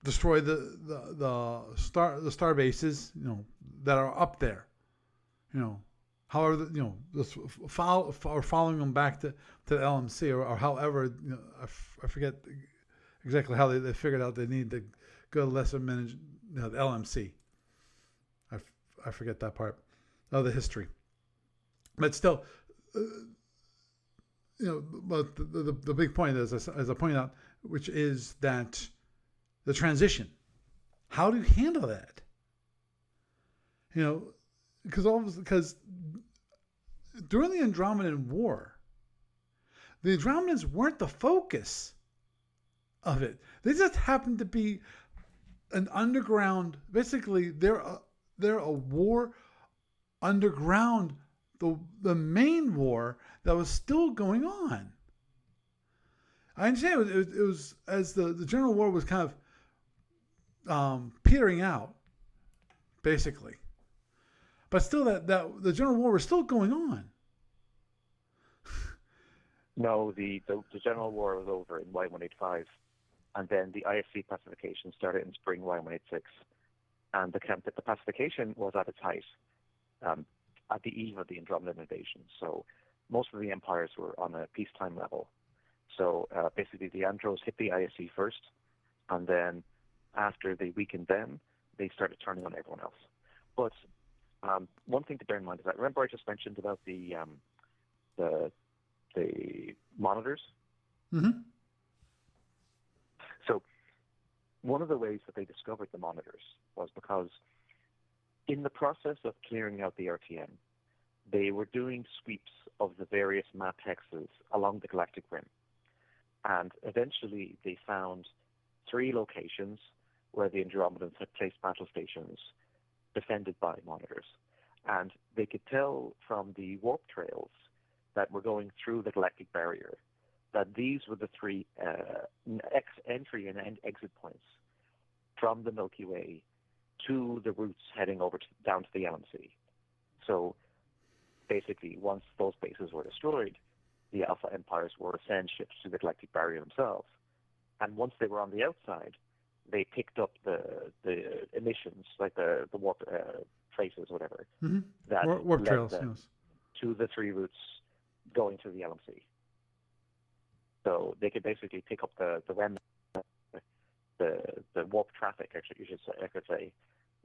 destroy the star bases, that are up there. However, following them back to the LMC, or however, I forget exactly how they figured out they need to go to lesser manage, the LMC. I forget that part of the history, but still, but the big point is, as I pointed out, which is that the transition. How do you handle that? Because during the Andromedan War, the Andromedans weren't the focus of it. They just happened to be an underground. Basically, they're a war underground. The main war that was still going on. I understand it was as the general war was kind of petering out, basically. But still, that the general war was still going on. No, the general war was over in Y185, and then the IFC pacification started in spring Y186, and the pacification was at its height at the eve of the Andromedan invasion. So most of the empires were on a peacetime level. So basically, the Andros hit the IFC first, and then after they weakened them, they started turning on everyone else. But one thing to bear in mind is that, remember I just mentioned about the monitors? Mm-hmm. So one of the ways that they discovered the monitors was because in the process of clearing out the RTN, they were doing sweeps of the various map hexes along the galactic rim. And eventually they found 3 locations where the Andromedans had placed battle stations defended by monitors. And they could tell from the warp trails that were going through the galactic barrier that these were the 3 entry and exit points from the Milky Way to the routes heading over down to the LMC. So basically, once those bases were destroyed, the Alpha Empires were to send ships to the galactic barrier themselves. And once they were on the outside, they picked up the emissions, like the warp traces, whatever, Mm-hmm. that warp led trails, them yes. to the 3 routes going to the LMC. So they could basically pick up the remnant, the warp traffic, actually, I could say,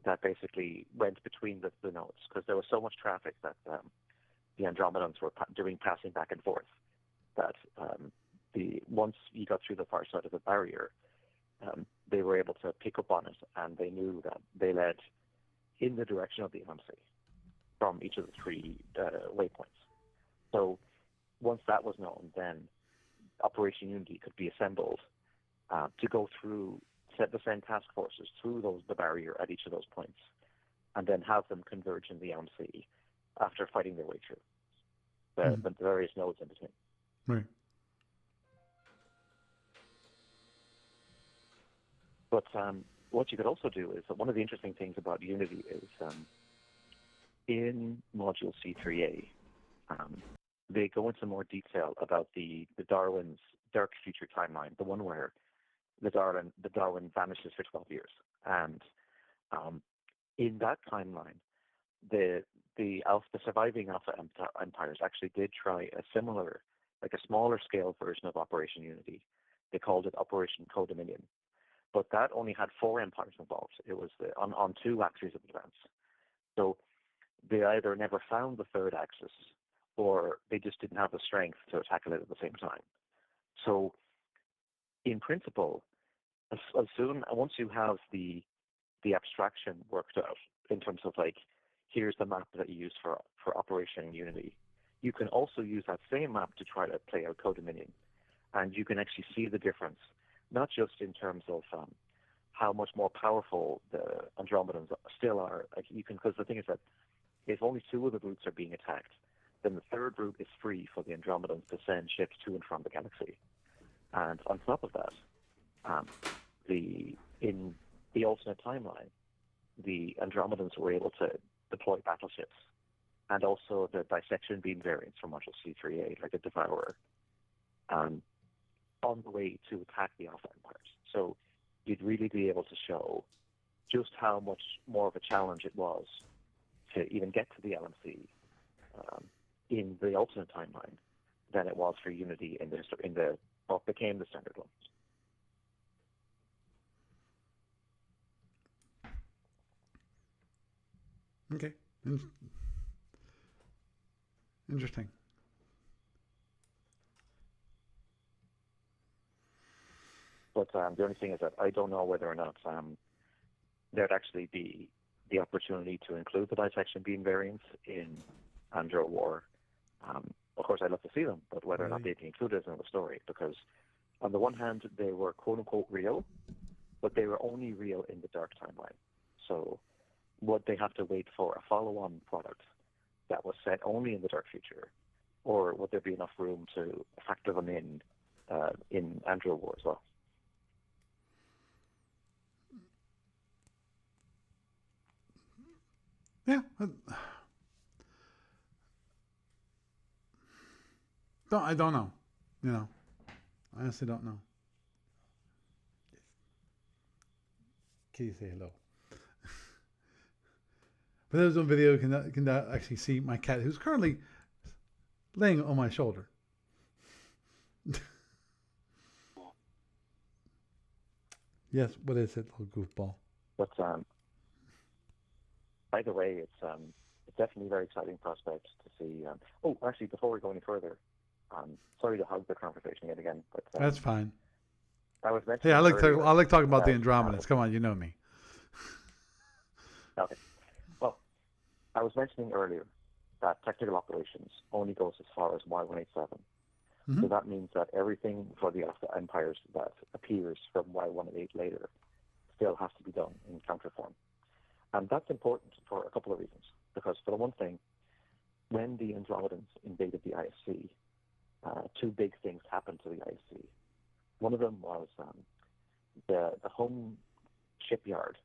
that basically went between the nodes, because there was so much traffic that the Andromedans were passing back and forth, that once you got through the far side of the barrier, they were able to pick up on it, and they knew that they led in the direction of the LMC from each of the 3 waypoints. So once that was known, then Operation Unity could be assembled to go through, to send task forces through the barrier at each of those points, and then have them converge in the LMC after fighting their way through the various nodes in between. Right. But what you could also do is that one of the interesting things about Unity is in Module C3A, they go into more detail about the Darwin's dark future timeline, the one where the Darwin vanishes for 12 years. And in that timeline, the surviving Alpha empires actually did try a similar, like a smaller scale version of Operation Unity. They called it Operation Co-Dominion. But that only had 4 empires involved. It was on 2 axes of advance. So they either never found the 3rd axis, or they just didn't have the strength to tackle it at the same time. So in principle, once you have the abstraction worked out in terms of, like, here's the map that you use for Operation Unity, you can also use that same map to try to play out Co-Dominion. And you can actually see the difference, not just in terms of how much more powerful the Andromedans still are. Like, because the thing is that if only 2 of the routes are being attacked, then the third route is free for the Andromedans to send ships to and from the galaxy. And on top of that, in the alternate timeline, the Andromedans were able to deploy battleships and also the dissection beam variants from Module C3A, like a Devourer, on the way to attack the Alpha Empires. So you'd really be able to show just how much more of a challenge it was to even get to the LMC in the alternate timeline than it was for Unity in what became the standard one. Okay. Interesting. But the only thing is that I don't know whether or not there'd actually be the opportunity to include the dissection beam variants in Andromedan War. Of course, I'd love to see them, but whether or not they'd be included in the story, because on the one hand, they were quote-unquote real, but they were only real in the dark timeline. So would they have to wait for a follow-on product that was set only in the dark future, or would there be enough room to factor them in Andromedan War as well? Yeah. I don't know. I honestly don't know. Can you say hello? But there's one video you can actually see my cat, who's currently laying on my shoulder. Yes, what is it, little goofball? But either way, it's definitely a very exciting prospect to see. Actually, before we go any further, sorry to hog the conversation yet again, but that's fine. I was mentioning. Hey, I like talking about the Andromedans. Come on, you know me. Okay. Well, I was mentioning earlier that technical operations only goes as far as Y187. Mm-hmm. So that means that everything for the Alpha Empires that appears from Y188 later still has to be done in counterform. And that's important for a couple of reasons. Because for the one thing, when the Andromedans invaded the ISC, 2 big things happened to the ISC. One of them was the home shipyard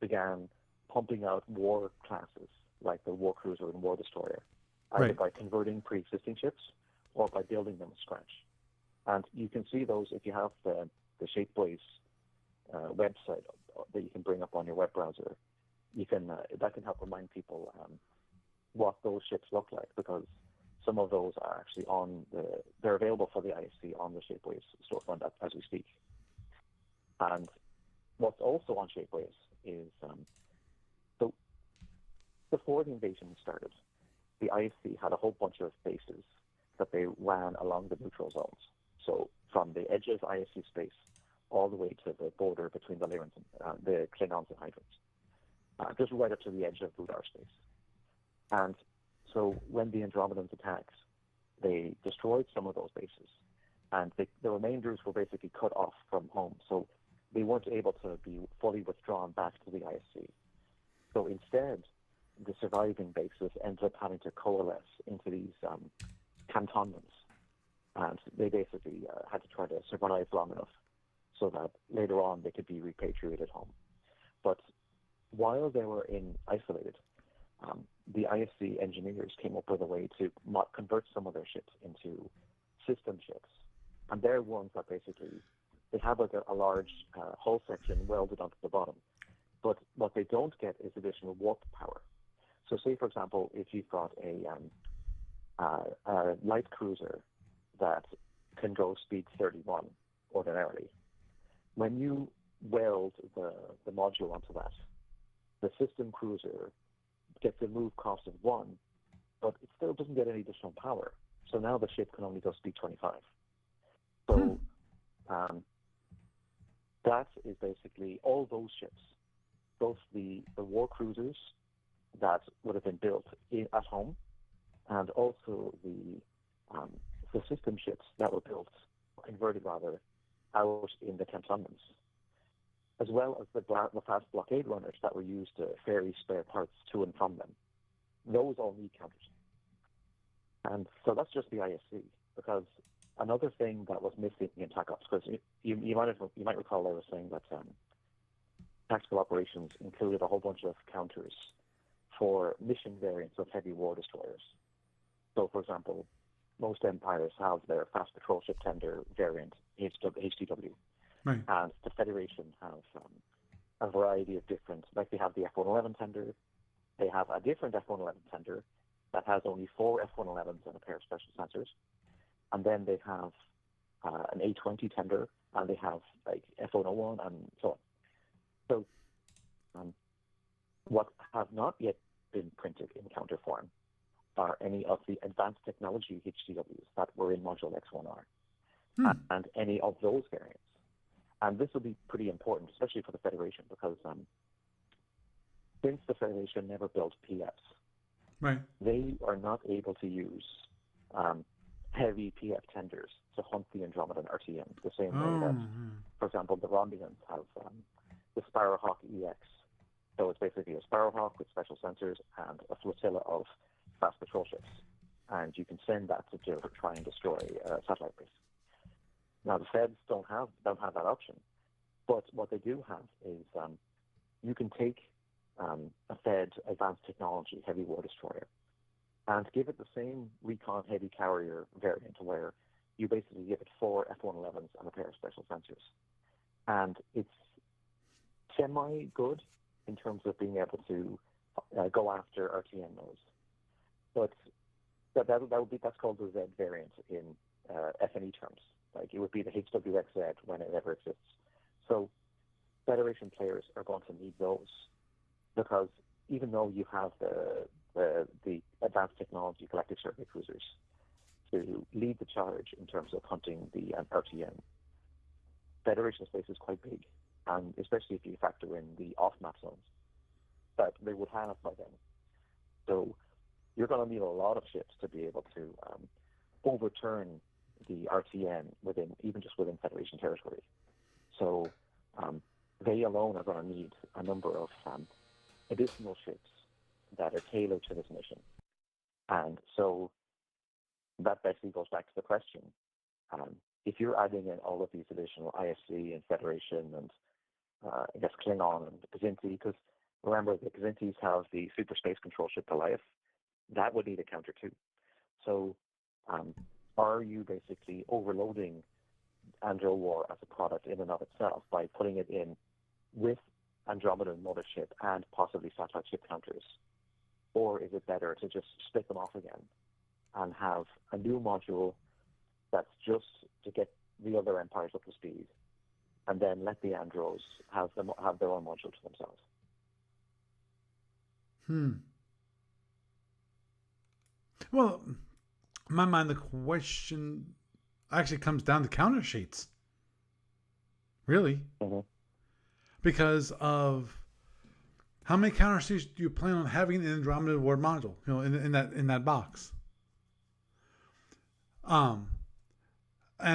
began pumping out war classes like the War Cruiser and War Destroyer, either by converting pre-existing ships or by building them from scratch. And you can see those if you have the Shapeways website that you can bring up on your web browser. You can that can help remind people what those ships look like, because some of those are actually they're available for the ISC on the Shapeways storefront as we speak. And what's also on Shapeways is so before the invasion started, the ISC had a whole bunch of bases that they ran along the neutral zones. So from the edge of ISC space all the way to the border between the Lyrans and the Klingons and Hydrants, just right up to the edge of Budar space. And so when the Andromedans attacked, they destroyed some of those bases, and the remainders were basically cut off from home. So they weren't able to be fully withdrawn back to the ISC. So instead, the surviving bases ended up having to coalesce into these cantonments, and they basically had to try to survive long enough so that later on they could be repatriated home. But while they were isolated, the ISC engineers came up with a way to convert some of their ships into system ships, and they're ones that basically they have like a large hull section welded onto the bottom, but what they don't get is additional warp power. So say, for example, if you've got a light cruiser that can go speed 31 ordinarily, when you weld the module onto that, the system cruiser gets a move cost of 1, but it still doesn't get any additional power. So now the ship can only go speed 25. So that is basically all those ships, both the war cruisers that would have been built at home, and also the system ships that were built, converted rather, out in the cantonments, as well as the fast blockade runners that were used to ferry spare parts to and from them. those all need counters. And so that's just the ISC, because another thing that was missing in TACOps, because you might recall I was saying that tactical operations included a whole bunch of counters for mission variants of heavy war destroyers. So, for example, most empires have their fast patrol ship tender variant, HTW, Right. and the Federation have a variety of different, like they have the F-111 tender, they have a different F-111 tender that has only 4 F-111s and a pair of special sensors, and then they have an A-20 tender, and they have like F-101 and so on. So what have not yet been printed in counter form are any of the advanced technology HTWs that were in Module X1R, and any of those variants. And this will be pretty important, especially for the Federation, because since the Federation never built PFs, Right. they are not able to use heavy PF tenders to hunt the Andromedan RTM the same way that, for example, the Romulans have the Sparrowhawk EX. So it's basically a Sparrowhawk with special sensors and a flotilla of fast patrol ships. And you can send that to try and destroy a satellite base. Now, the Feds don't have that option. But what they do have is you can take a Fed advanced technology heavy war destroyer and give it the same recon heavy carrier variant where you basically give it 4 F-111s and a pair of special sensors. And it's semi-good in terms of being able to go after RTN nodes. But that's called the Z variant in FNE terms. Like, it would be the HWXZ when it ever exists. So Federation players are going to need those, because even though you have the advanced technology collective survey cruisers to lead the charge in terms of hunting the RTN, Federation space is quite big, and especially if you factor in the off-map zones that they would have by then. So you're going to need a lot of ships to be able to overturn the RTN even just within Federation territory. So they alone are going to need a number of additional ships that are tailored to this mission. And so that basically goes back to the question. If you're adding in all of these additional ISC and Federation and I guess Klingon and Kazinti, because remember the Kazintis have the super space control ship Goliath, that would need a counter too. So are you basically overloading Andro War as a product in and of itself by putting it in with Andromedan mothership and possibly satellite ship counters? Or is it better to just split them off again and have a new module that's just to get the other empires up to speed, and then let the Andros have their own module to themselves? Well, in my mind, the question actually comes down to counter sheets. Really. Mm-hmm. Because of how many counter sheets do you plan on having in the Andromedan War module? In that box. I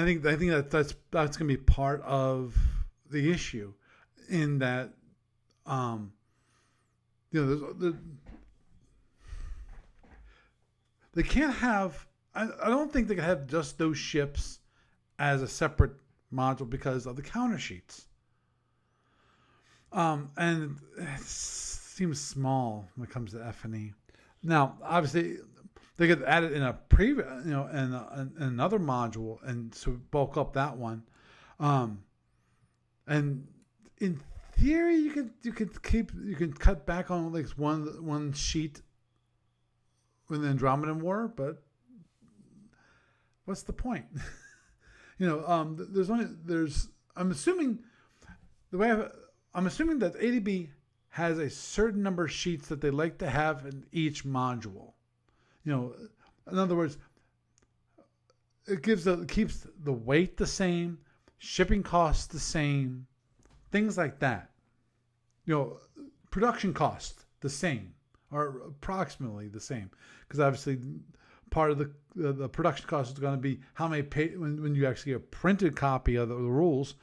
think that's going to be part of the issue, in that they can't have. I don't think they can have just those ships as a separate module because of the counter sheets. And it seems small when it comes to F&E. Now, obviously, they could add it in a previous, in another module, and so bulk up that one. And in theory, you can cut back on like one sheet with the Andromedan War, but what's the point? I'm assuming that ADB has a certain number of sheets that they like to have in each module. In other words, it keeps the weight the same, shipping costs the same, things like that. Production cost the same, or approximately the same, because obviously part of the production cost is going to be how many when you actually get a printed copy of the rules.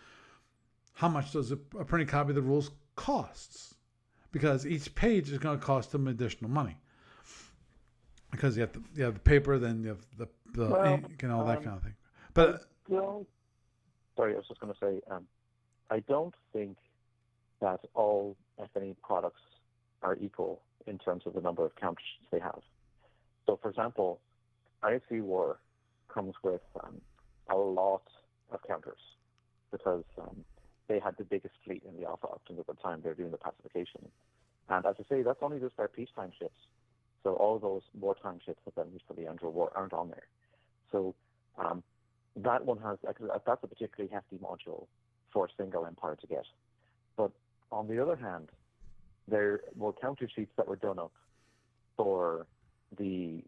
How much does a printed copy of the rules costs? Because each page is going to cost them additional money. because you have the paper, then you have the Well, ink and all that kind of thing. But don't. Sorry, I was just going to say, I don't think that all FNE products are equal in terms of the number of counter sheets they have. So, for example, SFU War comes with a lot of counters because they had the biggest fleet in the Alpha options at the time. They're doing the pacification. And as I say, that's only just their peacetime ships. So all those wartime ships that then used for the Andromedan War aren't on there. So that one has, that's a particularly hefty module for a single empire to get. But on the other hand, there were counter sheets that were done up for the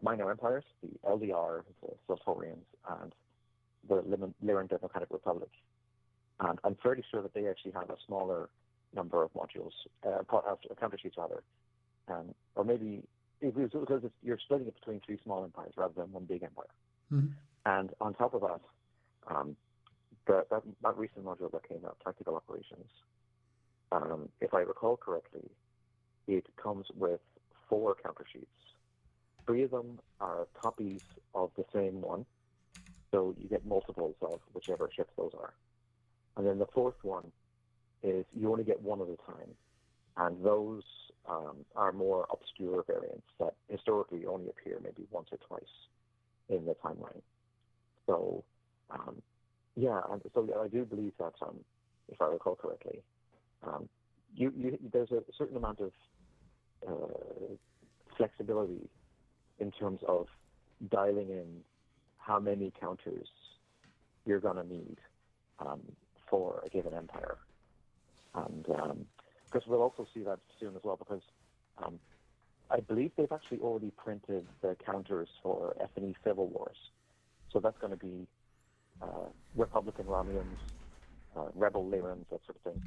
minor empires, the LDR, the Sultorians, and the Lyran Democratic Republic. And I'm fairly sure that they actually have a smaller number of modules, counter sheets rather. Or maybe because you're splitting it between three small empires rather than one big empire. mm-hmm. And on top of that, that recent module that came out, Tactical Operations, if I recall correctly, it comes with 4 counter sheets. 3 of them are copies of the same one, so you get multiples of whichever ships those are. And then the 4th one is you only get one at a time, and those are more obscure variants that historically only appear maybe once or twice in the timeline. So, and so I do believe that, if I recall correctly, there's a certain amount of flexibility in terms of dialing in how many counters you're going to need for a given empire. And because we'll also see that soon as well, because I believe they've actually already printed the counters for FNE Civil Wars. So that's going to be Republican Romulans, Rebel Lyrans, that sort of thing.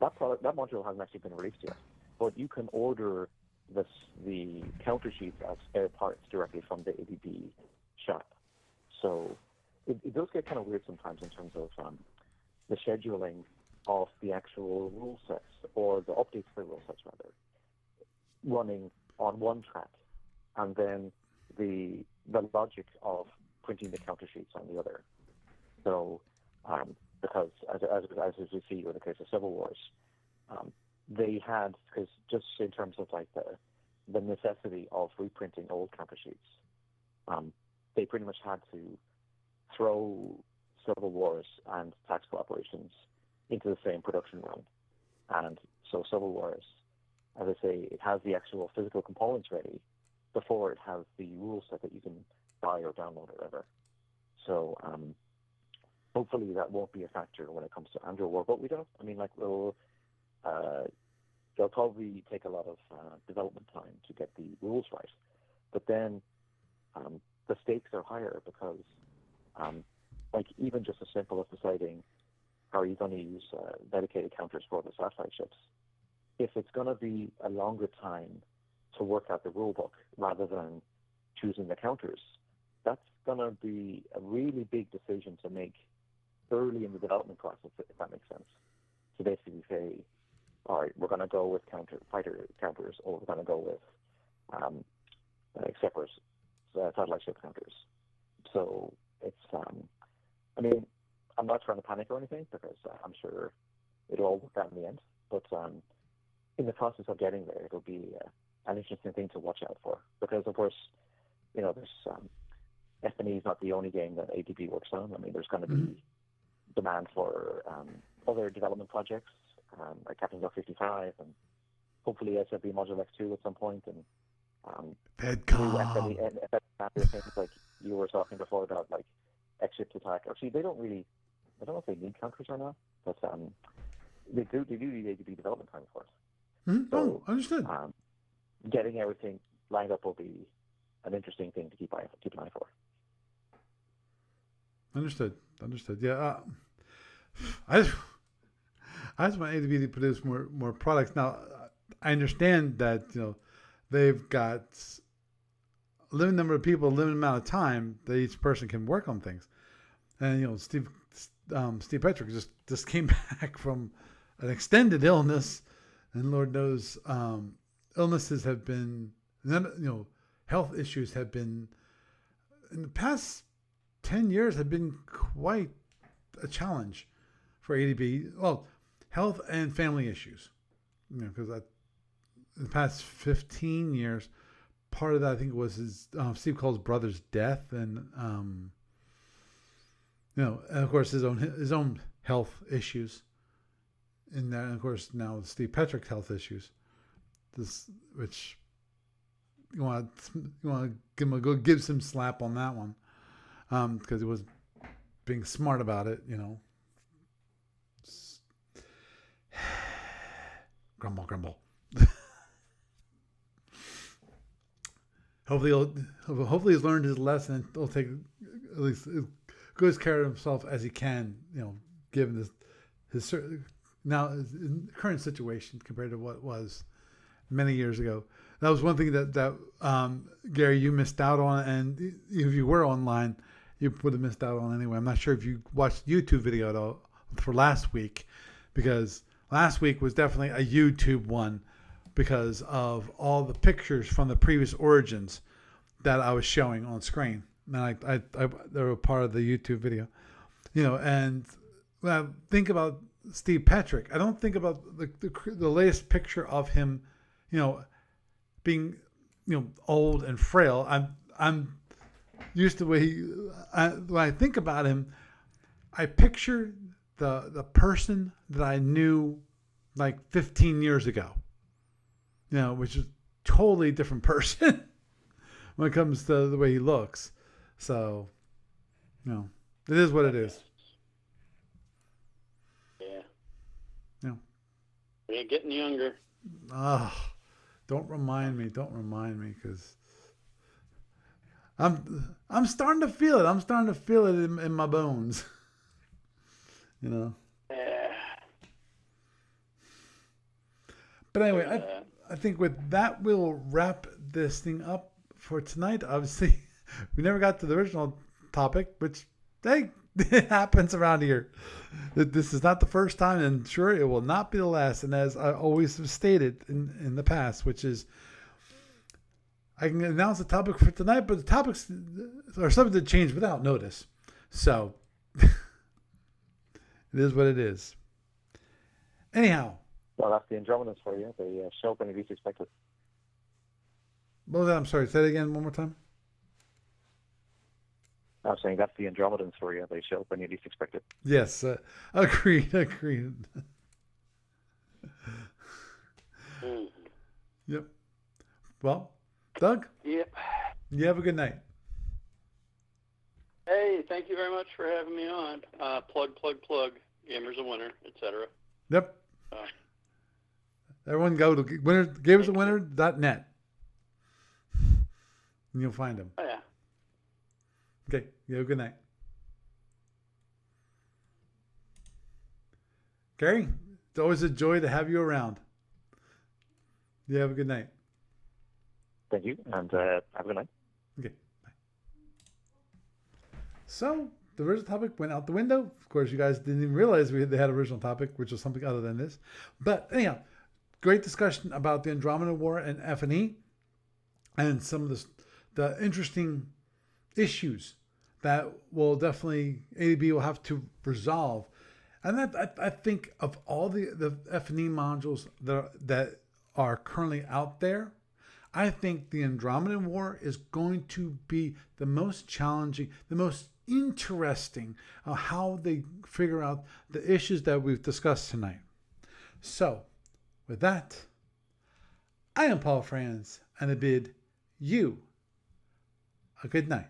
That module hasn't actually been released yet, but you can order the counter sheets as spare parts directly from the ADB shop. So it does get kind of weird sometimes in terms of the scheduling of the actual rule sets, or the updates for the rule sets rather, running on one track, and then the logic of printing the counter sheets on the other. So because as we see in the case of Civil Wars, they had, because just in terms of like the necessity of reprinting old counter sheets, they pretty much had to throw Civil Wars and Tactical Operations into the same production run. And so Civil Wars, as I say, it has the actual physical components ready before it has the rule set that you can buy or download or whatever. So hopefully that won't be a factor when it comes to Andromedan War, but we don't. I mean, like, they'll probably take a lot of development time to get the rules right. But then the stakes are higher because, like, even just as simple as deciding how are you going to use dedicated counters for the satellite ships, if it's going to be a longer time to work out the rule book rather than choosing the counters, that's going to be a really big decision to make early in the development process, if that makes sense. To basically say, all right, we're going to go with fighter counters, or we're going to go with separate satellite ship counters. So it's, I mean, I'm not trying to panic or anything, because I'm sure it'll all work out in the end. But in the process of getting there, it'll be an interesting thing to watch out for. Because, of course, there's FNE is not the only game that ADB works on. I mean, there's going to be demand for other development projects, like Captain Block 55, and hopefully SFB Module X2 at some point, and FNE things like you were talking before about, like X-Ships Attack. Actually, I don't know if they need counters or not, but they do need ADB development time for it. Mm-hmm. So, understood. Getting everything lined up will be an interesting thing to keep an eye for. Understood. Yeah. I just want ADB to produce more products. Now, I understand that they've got a limited number of people, a limited amount of time that each person can work on things. And Steve Petrick just came back from an extended illness, and Lord knows illnesses have been health issues have been, in the past 10 years, have been quite a challenge for ADB. Well, health and family issues. Because in the past 15 years, part of that I think was his Steve Cole's brother's death, and and of course his own health issues. And that, and of course, now Steve Petrick's health issues. Which you want to give some slap on that one, because he was being smart about it, Grumble. Hopefully he's learned his lesson. He'll take at least as good care of himself as he can, given his current situation compared to what it was many years ago. That was one thing that Gary, you missed out on, and if you were online, you would have missed out on anyway. I'm not sure if you watched the YouTube video at all for last week, because last week was definitely a YouTube one because of all the pictures from the previous origins that I was showing on screen. And they were part of the YouTube video, and when I think about Steve Petrick, I don't think about the latest picture of him, being, old and frail. I'm used to the way when I think about him, I picture the person that I knew like 15 years ago, which is a totally different person when it comes to the way he looks. So, it is what it is. Yeah. Yeah. We're getting younger. Don't remind me, because I'm starting to feel it. I'm starting to feel it in my bones. Yeah. But anyway, I think with that we'll wrap this thing up for tonight. Obviously, we never got to the original topic, which it happens around here. This is not the first time, and sure, it will not be the last. And as I always have stated in the past, which is, I can announce the topic for tonight, but the topics are subject to change without notice. So, it is what it is. Anyhow. Well, that's the Andromedans for you. They show up when you least expect it. What was that? I'm sorry. Say it again one more time. I'm saying that's the Andromedans for you. They show up when you least expect it. Yes. Agreed. Yep. Well, Doug? Yep. You have a good night. Hey, thank you very much for having me on. Plug. Gamers a winner, etc. Yep. Everyone go to gamersawinner.net. And you'll find them. Oh, yeah. Okay. You have a good night. Gary, it's always a joy to have you around. You have a good night. Thank you, and have a good night. Okay, bye. So, the original topic went out the window. Of course, you guys didn't even realize they had an original topic, which was something other than this. But anyhow, great discussion about the Andromedan War and F&E, and some of the interesting issues that will definitely ADB will have to resolve. And that I think of all the F&E modules that are currently out there, I think the Andromedan War is going to be the most challenging, the most interesting of how they figure out the issues that we've discussed tonight. So, with that, I am Paul Franz, and I bid you a good night.